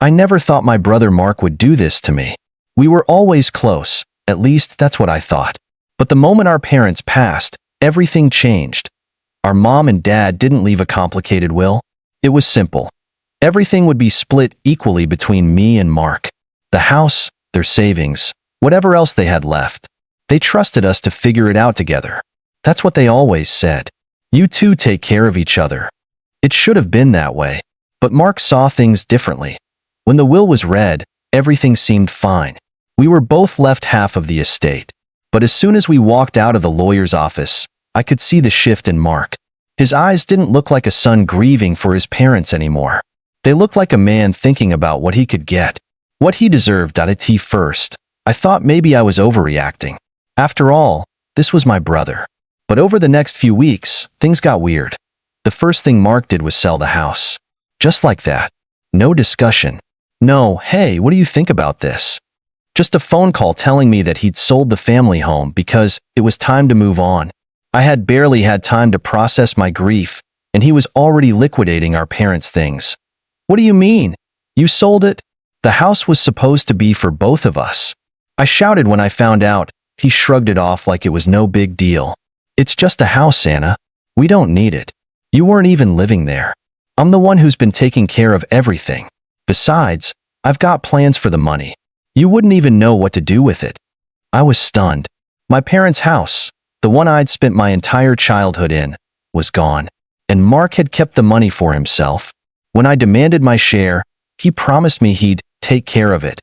I never thought my brother Mark would do this to me. We were always close, at least that's what I thought. But the moment our parents passed, everything changed. Our mom and dad didn't leave a complicated will. It was simple. Everything would be split equally between me and Mark. The house, their savings, whatever else they had left. They trusted us to figure it out together. That's what they always said. You two take care of each other. It should have been that way. But Mark saw things differently. When the will was read, everything seemed fine. We were both left half of the estate. But as soon as we walked out of the lawyer's office, I could see the shift in Mark. His eyes didn't look like a son grieving for his parents anymore. They looked like a man thinking about what he could get, what he deserved. At first, I thought maybe I was overreacting. After all, this was my brother. But over the next few weeks, things got weird. The first thing Mark did was sell the house. Just like that. No discussion. No, hey, what do you think about this? Just a phone call telling me that he'd sold the family home because it was time to move on. I had barely had time to process my grief, and he was already liquidating our parents' things. What do you mean? You sold it? The house was supposed to be for both of us. I shouted when I found out. He shrugged it off like it was no big deal. It's just a house, Anna. We don't need it. You weren't even living there. I'm the one who's been taking care of everything. Besides, I've got plans for the money. You wouldn't even know what to do with it. I was stunned. My parents' house, the one I'd spent my entire childhood in, was gone. And Mark had kept the money for himself. When I demanded my share, he promised me he'd take care of it.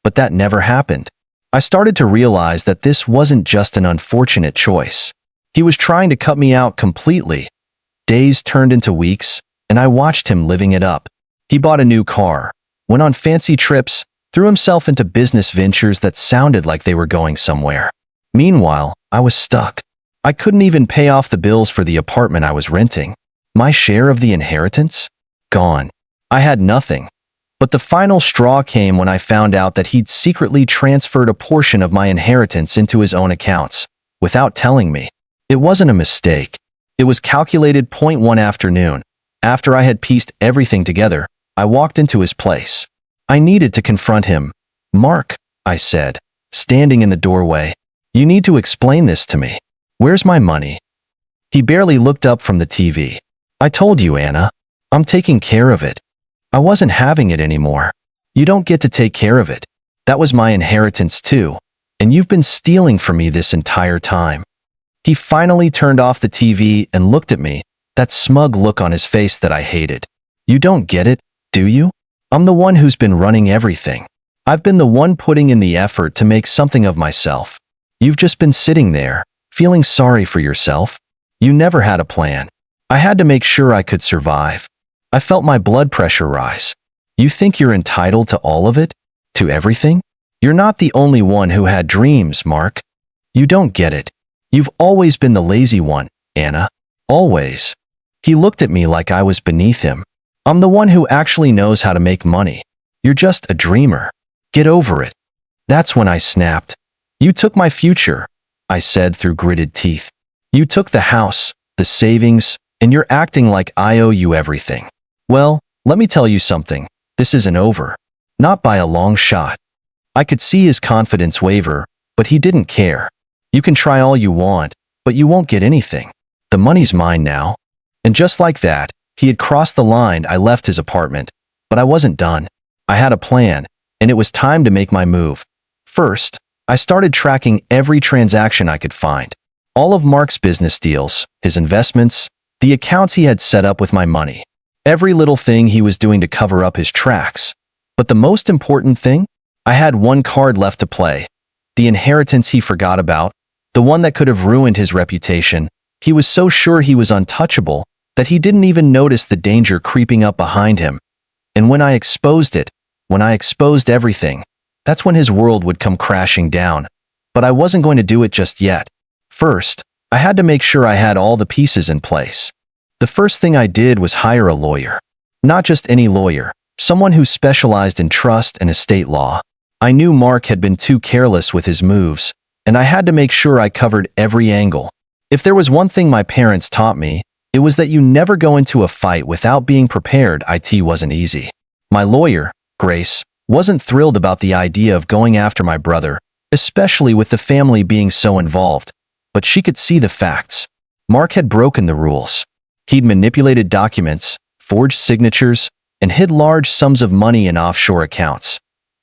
But that never happened. I started to realize that this wasn't just an unfortunate choice. He was trying to cut me out completely. Days turned into weeks, and I watched him living it up. He bought a new car, went on fancy trips, threw himself into business ventures that sounded like they were going somewhere. Meanwhile, I was stuck. I couldn't even pay off the bills for the apartment I was renting. My share of the inheritance? Gone. I had nothing. But the final straw came when I found out that he'd secretly transferred a portion of my inheritance into his own accounts, without telling me. It wasn't a mistake. It was calculated. One afternoon, after I had pieced everything together, I walked into his place. I needed to confront him. Mark, I said, standing in the doorway, you need to explain this to me. Where's my money? He barely looked up from the TV. I told you, Anna. I'm taking care of it. I wasn't having it anymore. You don't get to take care of it. That was my inheritance too, and you've been stealing from me this entire time. He finally turned off the TV and looked at me, that smug look on his face that I hated. You don't get it, do you? I'm the one who's been running everything. I've been the one putting in the effort to make something of myself. You've just been sitting there, feeling sorry for yourself. You never had a plan. I had to make sure I could survive. I felt my blood pressure rise. You think you're entitled to all of it? To everything? You're not the only one who had dreams, Mark. You don't get it. You've always been the lazy one, Anna. Always. He looked at me like I was beneath him. I'm the one who actually knows how to make money. You're just a dreamer. Get over it. That's when I snapped. You took my future, I said through gritted teeth. You took the house, the savings, and you're acting like I owe you everything. Well, let me tell you something. This isn't over. Not by a long shot. I could see his confidence waver, but he didn't care. You can try all you want, but you won't get anything. The money's mine now. And just like that, he had crossed the line. I left his apartment. But I wasn't done. I had a plan, and it was time to make my move. First, I started tracking every transaction I could find. All of Mark's business deals, his investments, the accounts he had set up with my money. Every little thing he was doing to cover up his tracks. But the most important thing? I had one card left to play. The inheritance he forgot about, the one that could have ruined his reputation. He was so sure he was untouchable that he didn't even notice the danger creeping up behind him. And when I exposed it, when I exposed everything, that's when his world would come crashing down. But I wasn't going to do it just yet. First, I had to make sure I had all the pieces in place. The first thing I did was hire a lawyer. Not just any lawyer, someone who specialized in trust and estate law. I knew Mark had been too careless with his moves, and I had to make sure I covered every angle. If there was one thing my parents taught me, it was that you never go into a fight without being prepared. It wasn't easy. My lawyer, Grace wasn't thrilled about the idea of going after my brother, especially with the family being so involved, but she could see the facts. Mark had broken the rules. He'd manipulated documents, forged signatures, and hid large sums of money in offshore accounts.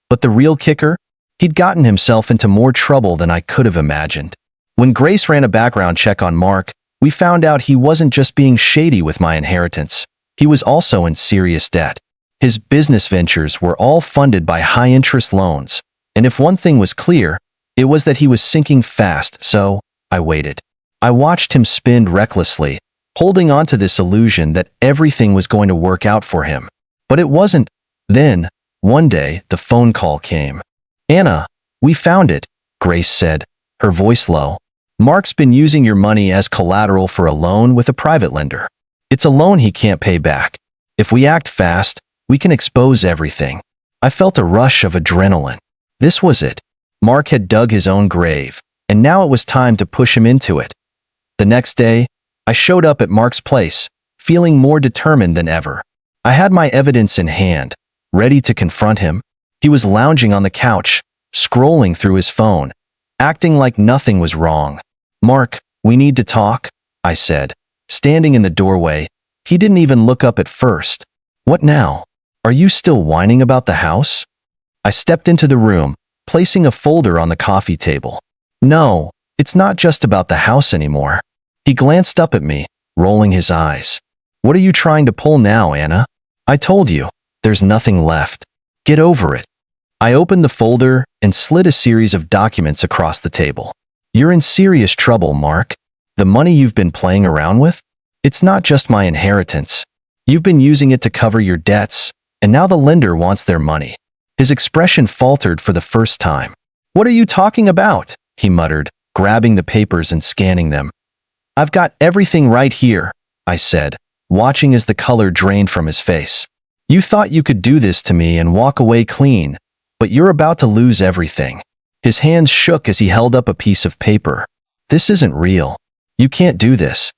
But the real kicker? He'd gotten himself into more trouble than I could have imagined. When Grace ran a background check on Mark, we found out he wasn't just being shady with my inheritance. He was also in serious debt. His business ventures were all funded by high-interest loans, and if one thing was clear, it was that he was sinking fast, so I waited. I watched him spend recklessly, holding on to this illusion that everything was going to work out for him. But it wasn't. Then, one day, the phone call came. "Anna, we found it," Grace said, her voice low. "Mark's been using your money as collateral for a loan with a private lender. It's a loan he can't pay back. If we act fast, we can expose everything." I felt a rush of adrenaline. This was it. Mark had dug his own grave, and now it was time to push him into it. The next day, I showed up at Mark's place, feeling more determined than ever. I had my evidence in hand, ready to confront him. He was lounging on the couch, scrolling through his phone, acting like nothing was wrong. "Mark, we need to talk," I said, standing in the doorway. He didn't even look up at first. "What now? Are you still whining about the house?" I stepped into the room, placing a folder on the coffee table. "No, it's not just about the house anymore." He glanced up at me, rolling his eyes. "What are you trying to pull now, Anna? I told you, there's nothing left. Get over it." I opened the folder and slid a series of documents across the table. "You're in serious trouble, Mark. The money you've been playing around with? It's not just my inheritance. You've been using it to cover your debts, and now the lender wants their money." His expression faltered for the first time. "What are you talking about?" he muttered, grabbing the papers and scanning them. "I've got everything right here," I said, watching as the color drained from his face. "You thought you could do this to me and walk away clean, but you're about to lose everything." His hands shook as he held up a piece of paper. "This isn't real. You can't do this.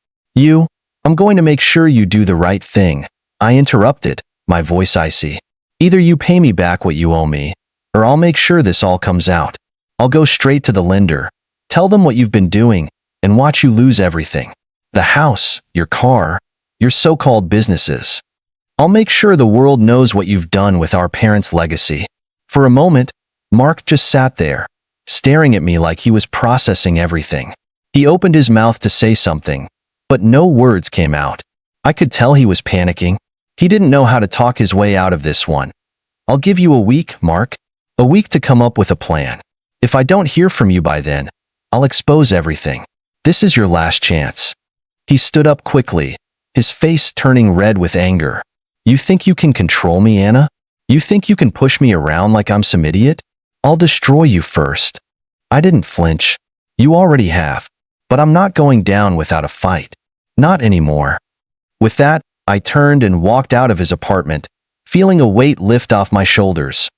I'm going to make sure you do the right thing." I interrupted, my voice icy. "Either you pay me back what you owe me, or I'll make sure this all comes out. I'll go straight to the lender, tell them what you've been doing, and watch you lose everything. The house, your car, your so-called businesses. I'll make sure the world knows what you've done with our parents' legacy." For a moment, Mark just sat there, staring at me like he was processing everything. He opened his mouth to say something, but no words came out. I could tell he was panicking. He didn't know how to talk his way out of this one. "I'll give you a week, Mark. A week to come up with a plan. If I don't hear from you by then, I'll expose everything. This is your last chance." He stood up quickly, his face turning red with anger. "You think you can control me, Anna? You think you can push me around like I'm some idiot? I'll destroy you first." I didn't flinch. "You already have. But I'm not going down without a fight. Not anymore." With that, I turned and walked out of his apartment, feeling a weight lift off my shoulders.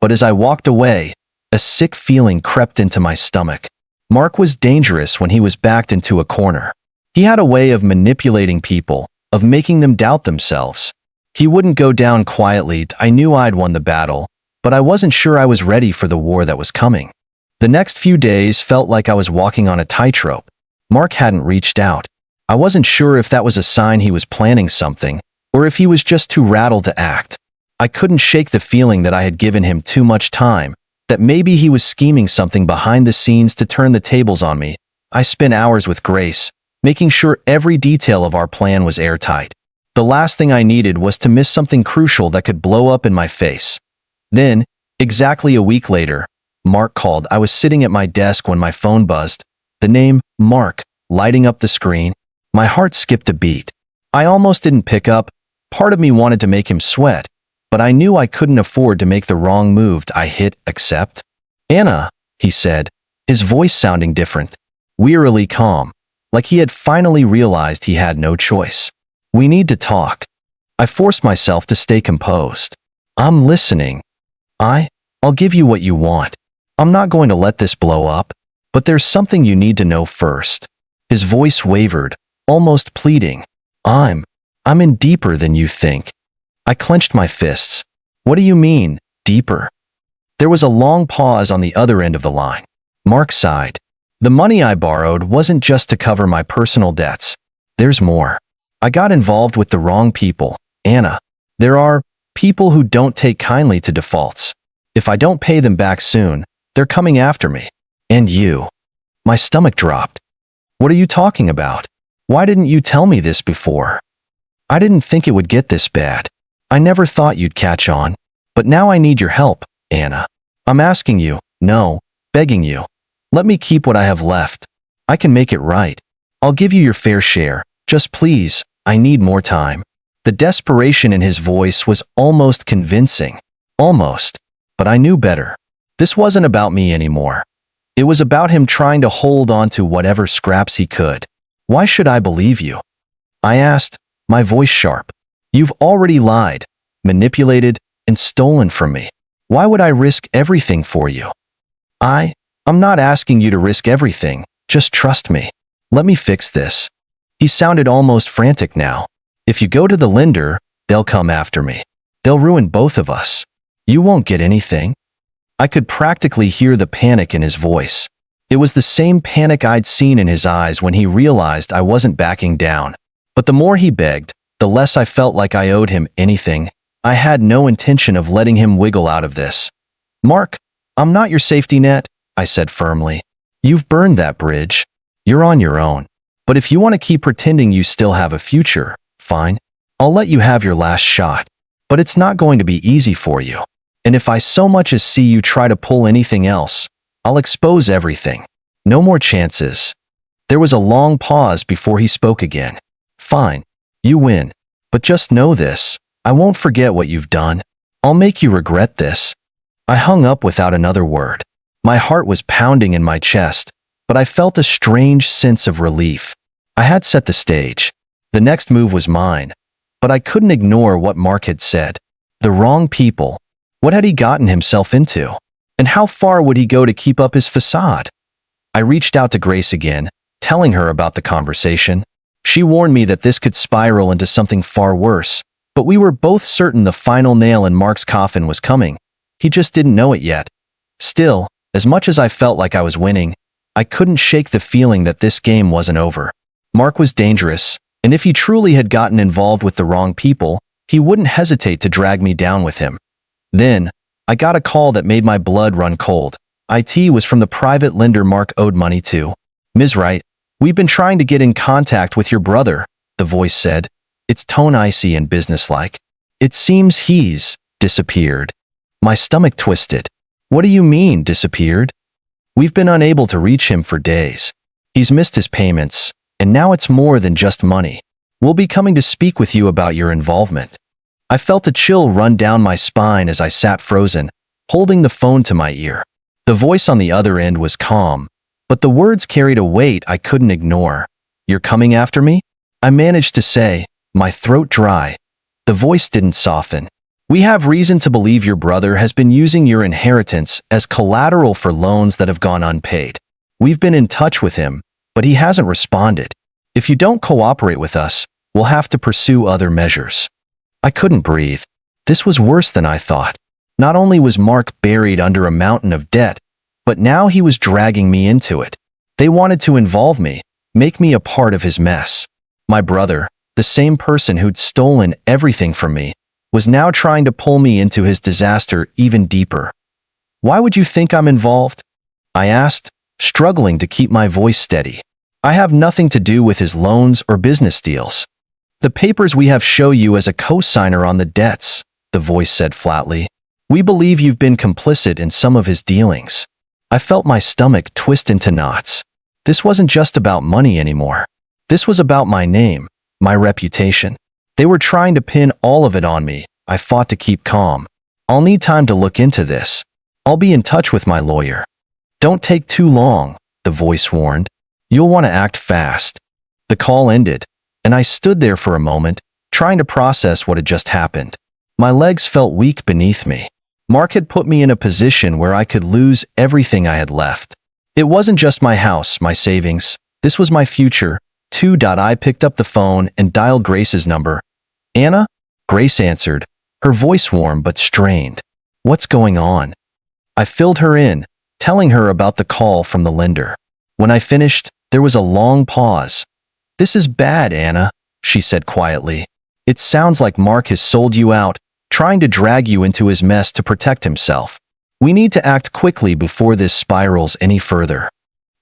But as I walked away, a sick feeling crept into my stomach. Mark was dangerous when he was backed into a corner. He had a way of manipulating people, of making them doubt themselves. He wouldn't go down quietly. I knew I'd won the battle, but I wasn't sure I was ready for the war that was coming. The next few days felt like I was walking on a tightrope. Mark hadn't reached out. I wasn't sure if that was a sign he was planning something, or if he was just too rattled to act. I couldn't shake the feeling that I had given him too much time, that maybe he was scheming something behind the scenes to turn the tables on me. I spent hours with Grace, making sure every detail of our plan was airtight. The last thing I needed was to miss something crucial that could blow up in my face. Then, exactly a week later, Mark called. I was sitting at my desk when my phone buzzed. The name, Mark, lighting up the screen. My heart skipped a beat. I almost didn't pick up. Part of me wanted to make him sweat, but I knew I couldn't afford to make the wrong move. I hit accept. "Anna," he said, his voice sounding different, wearily calm, like he had finally realized he had no choice. "We need to talk." I forced myself to stay composed. "I'm listening. I'll give you what you want. I'm not going to let this blow up, but there's something you need to know first." His voice wavered, almost pleading. I'm in deeper than you think." I clenched my fists. "What do you mean?" deeper. There was a long pause on the other end of the line. Mark sighed. The money I borrowed wasn't just to cover my personal debts. There's more. I got involved with the wrong people, Anna. There are people who don't take kindly to defaults. If I don't pay them back soon, they're coming after me. And you. My stomach dropped. What are you talking about? Why didn't you tell me this before? I didn't think it would get this bad. I never thought you'd catch on. But now I need your help, Anna. I'm asking you, no, begging you. Let me keep what I have left. I can make it right. I'll give you your fair share. Just please, I need more time. The desperation in his voice was almost convincing. Almost. But I knew better. This wasn't about me anymore. It was about him trying to hold on to whatever scraps he could. Why should I believe you? I asked, my voice sharp. You've already lied, manipulated, and stolen from me. Why would I risk everything for you? I'm not asking you to risk everything. Just trust me. Let me fix this. He sounded almost frantic now. If you go to the lender, they'll come after me. They'll ruin both of us. You won't get anything. I could practically hear the panic in his voice. It was the same panic I'd seen in his eyes when he realized I wasn't backing down. But the more he begged, the less I felt like I owed him anything. I had no intention of letting him wiggle out of this. Mark, I'm not your safety net, I said firmly. You've burned that bridge. You're on your own. But if you want to keep pretending you still have a future, fine. I'll let you have your last shot. But it's not going to be easy for you. And if I so much as see you try to pull anything else, I'll expose everything. No more chances. There was a long pause before he spoke again. Fine. You win. But just know this. I won't forget what you've done. I'll make you regret this. I hung up without another word. My heart was pounding in my chest, but I felt a strange sense of relief. I had set the stage. The next move was mine. But I couldn't ignore what Mark had said. The wrong people. What had he gotten himself into? And how far would he go to keep up his facade? I reached out to Grace again, telling her about the conversation. She warned me that this could spiral into something far worse, but we were both certain the final nail in Mark's coffin was coming. He just didn't know it yet. Still, as much as I felt like I was winning, I couldn't shake the feeling that this game wasn't over. Mark was dangerous, and if he truly had gotten involved with the wrong people, he wouldn't hesitate to drag me down with him. Then, I got a call that made my blood run cold. IT was from the private lender Mark owed money to. Ms. Wright, we've been trying to get in contact with your brother, the voice said, its tone icy and businesslike. It seems he's disappeared. My stomach twisted. What do you mean, disappeared? We've been unable to reach him for days. He's missed his payments, and now it's more than just money. We'll be coming to speak with you about your involvement. I felt a chill run down my spine as I sat frozen, holding the phone to my ear. The voice on the other end was calm, but the words carried a weight I couldn't ignore. You're coming after me? I managed to say, my throat dry. The voice didn't soften. We have reason to believe your brother has been using your inheritance as collateral for loans that have gone unpaid. We've been in touch with him, but he hasn't responded. If you don't cooperate with us, we'll have to pursue other measures. I couldn't breathe. This was worse than I thought. Not only was Mark buried under a mountain of debt, but now he was dragging me into it. They wanted to involve me, make me a part of his mess. My brother, the same person who'd stolen everything from me, was now trying to pull me into his disaster even deeper. Why would you think I'm involved? I asked, struggling to keep my voice steady. I have nothing to do with his loans or business deals. The papers we have show you as a co-signer on the debts, the voice said flatly. We believe you've been complicit in some of his dealings. I felt my stomach twist into knots. This wasn't just about money anymore. This was about my name, my reputation. They were trying to pin all of it on me. I fought to keep calm. I'll need time to look into this. I'll be in touch with my lawyer. Don't take too long, the voice warned. You'll want to act fast. The call ended, and I stood there for a moment, trying to process what had just happened. My legs felt weak beneath me. Mark had put me in a position where I could lose everything I had left. It wasn't just my house, my savings. This was my future. I picked up the phone and dialed Grace's number. Anna? Grace answered, her voice warm but strained. What's going on? I filled her in, telling her about the call from the lender. When I finished, there was a long pause. This is bad, Anna, she said quietly. It sounds like Mark has sold you out, trying to drag you into his mess to protect himself. We need to act quickly before this spirals any further.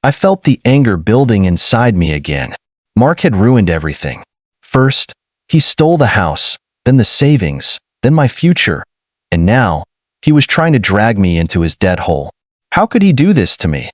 I felt the anger building inside me again. Mark had ruined everything. First, he stole the house, then the savings, then my future, and now, he was trying to drag me into his debt hole. How could he do this to me?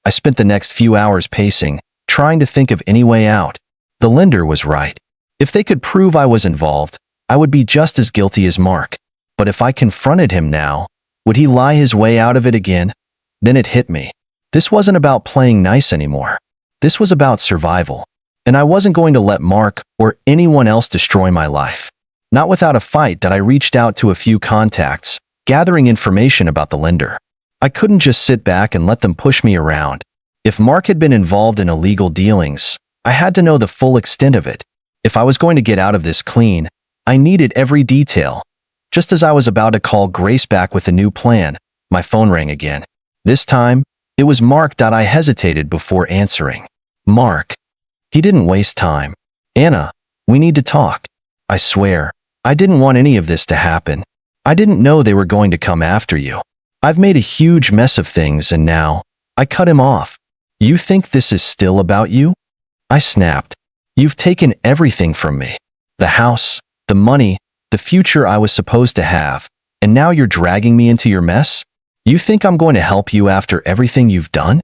I spent the next few hours pacing, trying to think of any way out. The lender was right. If they could prove I was involved, I would be just as guilty as Mark. But if I confronted him now, would he lie his way out of it again? Then it hit me. This wasn't about playing nice anymore. This was about survival. And I wasn't going to let Mark or anyone else destroy my life. Not without a fight that I reached out to a few contacts, gathering information about the lender. I couldn't just sit back and let them push me around. If Mark had been involved in illegal dealings, I had to know the full extent of it. If I was going to get out of this clean, I needed every detail. Just as I was about to call Grace back with a new plan, my phone rang again. This time, it was Mark. I hesitated before answering. Mark. He didn't waste time. Anna, we need to talk. I swear, I didn't want any of this to happen. I didn't know they were going to come after you. I've made a huge mess of things and now, I cut him off. You think this is still about you? I snapped. You've taken everything from me. The house, the money, the future I was supposed to have, and now you're dragging me into your mess? You think I'm going to help you after everything you've done?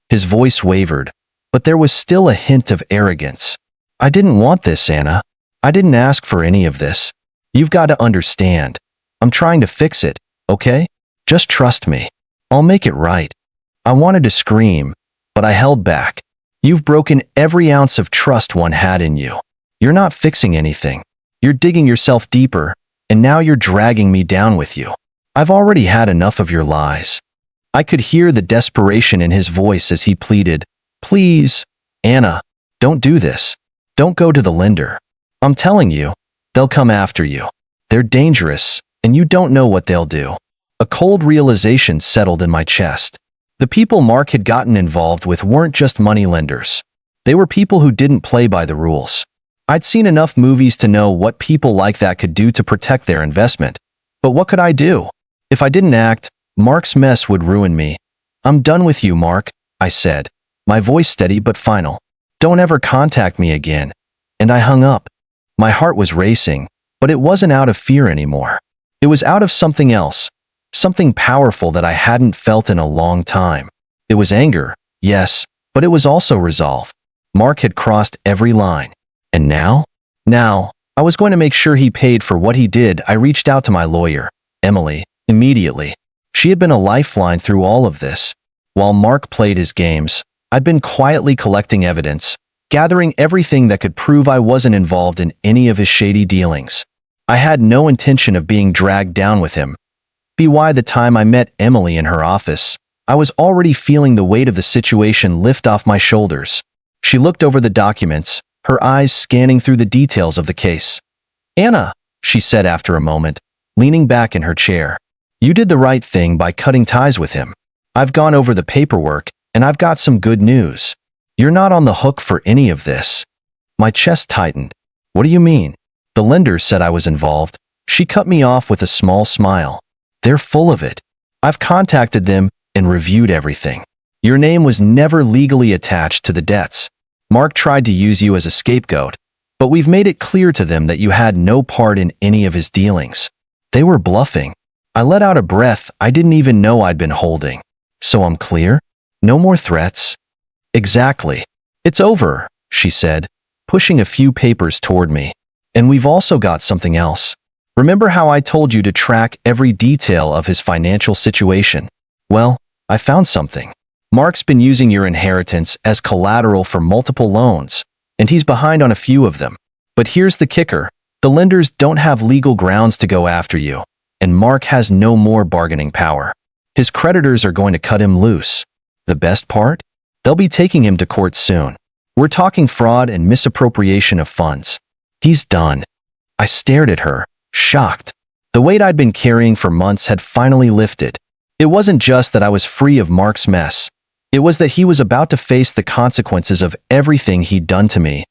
His voice wavered, but there was still a hint of arrogance. I didn't want this, Anna. I didn't ask for any of this. You've got to understand. I'm trying to fix it, okay? Just trust me. I'll make it right. I wanted to scream, but I held back. You've broken every ounce of trust one had in you. You're not fixing anything. You're digging yourself deeper, and now you're dragging me down with you. I've already had enough of your lies. I could hear the desperation in his voice as he pleaded, Please, Anna, don't do this. Don't go to the lender. I'm telling you, they'll come after you. They're dangerous, and you don't know what they'll do. A cold realization settled in my chest. The people Mark had gotten involved with weren't just money lenders. They were people who didn't play by the rules. I'd seen enough movies to know what people like that could do to protect their investment. But what could I do? If I didn't act, Mark's mess would ruin me. I'm done with you, Mark, I said, my voice steady but final. Don't ever contact me again. And I hung up. My heart was racing, but it wasn't out of fear anymore. It was out of something else. Something powerful that I hadn't felt in a long time. It was anger, yes, but it was also resolve. Mark had crossed every line. And now? Now, I was going to make sure he paid for what he did. I reached out to my lawyer, Emily, immediately. She had been a lifeline through all of this. While Mark played his games, I'd been quietly collecting evidence, gathering everything that could prove I wasn't involved in any of his shady dealings. I had no intention of being dragged down with him. By the time I met Emily in her office, I was already feeling the weight of the situation lift off my shoulders. She looked over the documents, her eyes scanning through the details of the case. Anna, she said after a moment, leaning back in her chair, you did the right thing by cutting ties with him. I've gone over the paperwork, and I've got some good news. You're not on the hook for any of this. My chest tightened. What do you mean? The lender said I was involved. She cut me off with a small smile. They're full of it. I've contacted them and reviewed everything. Your name was never legally attached to the debts. Mark tried to use you as a scapegoat, but we've made it clear to them that you had no part in any of his dealings. They were bluffing. I let out a breath I didn't even know I'd been holding. So I'm clear? No more threats? Exactly. It's over, she said, pushing a few papers toward me. And we've also got something else. Remember how I told you to track every detail of his financial situation? Well, I found something. Mark's been using your inheritance as collateral for multiple loans, and he's behind on a few of them. But here's the kicker. The lenders don't have legal grounds to go after you, and Mark has no more bargaining power. His creditors are going to cut him loose. The best part? They'll be taking him to court soon. We're talking fraud and misappropriation of funds. He's done. I stared at her, shocked. The weight I'd been carrying for months had finally lifted. It wasn't just that I was free of Mark's mess. It was that he was about to face the consequences of everything he'd done to me.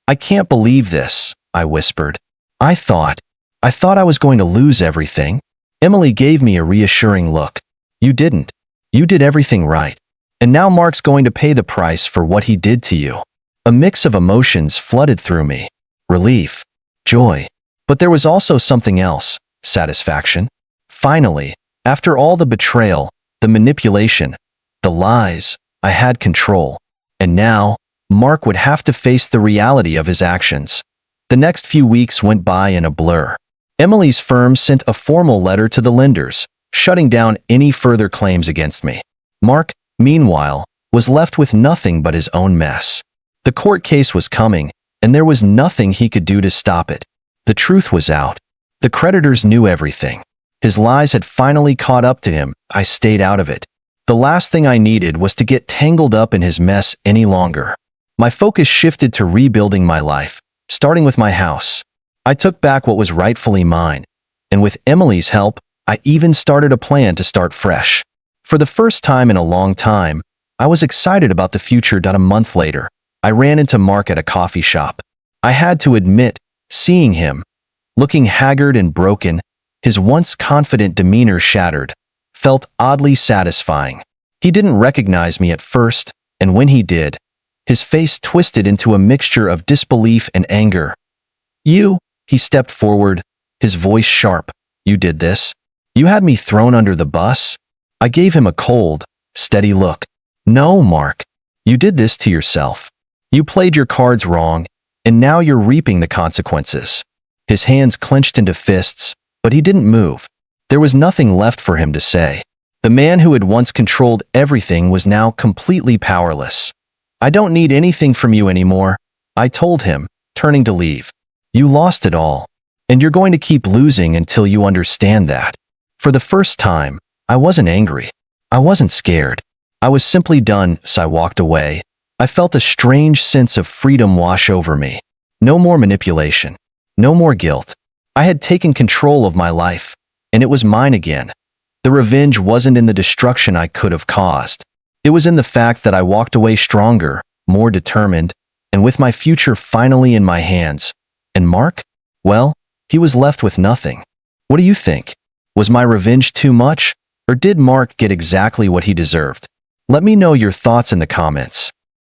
"I can't believe this," I whispered. I thought I was going to lose everything." Emily gave me a reassuring look. "You didn't. You did everything right. And now Mark's going to pay the price for what he did to you." A mix of emotions flooded through me. Relief, joy. But there was also something else, satisfaction. Finally, after all the betrayal, the manipulation, the lies, I had control. And now, Mark would have to face the reality of his actions. The next few weeks went by in a blur. Emily's firm sent a formal letter to the lenders, shutting down any further claims against me. Mark, meanwhile, was left with nothing but his own mess. The court case was coming, and there was nothing he could do to stop it. The truth was out. The creditors knew everything. His lies had finally caught up to him. I stayed out of it. The last thing I needed was to get tangled up in his mess any longer. My focus shifted to rebuilding my life, starting with my house. I took back what was rightfully mine, and with Emily's help, I even started a plan to start fresh. For the first time in a long time, I was excited about the future. A month later, I ran into Mark at a coffee shop. I had to admit, seeing him, looking haggard and broken, his once confident demeanor shattered, felt oddly satisfying. He didn't recognize me at first, and when he did, his face twisted into a mixture of disbelief and anger. "You," he stepped forward, his voice sharp. "You did this? You had me thrown under the bus?" I gave him a cold, steady look. "No, Mark. You did this to yourself. You played your cards wrong, and now you're reaping the consequences." His hands clenched into fists, but he didn't move. There was nothing left for him to say. The man who had once controlled everything was now completely powerless. "I don't need anything from you anymore," I told him, turning to leave. "You lost it all, and you're going to keep losing until you understand that." For the first time, I wasn't angry. I wasn't scared. I was simply done, so I walked away. I felt a strange sense of freedom wash over me. No more manipulation. No more guilt. I had taken control of my life, and it was mine again. The revenge wasn't in the destruction I could have caused. It was in the fact that I walked away stronger, more determined, and with my future finally in my hands. And Mark? Well, he was left with nothing. What do you think? Was my revenge too much, or did Mark get exactly what he deserved? Let me know your thoughts in the comments.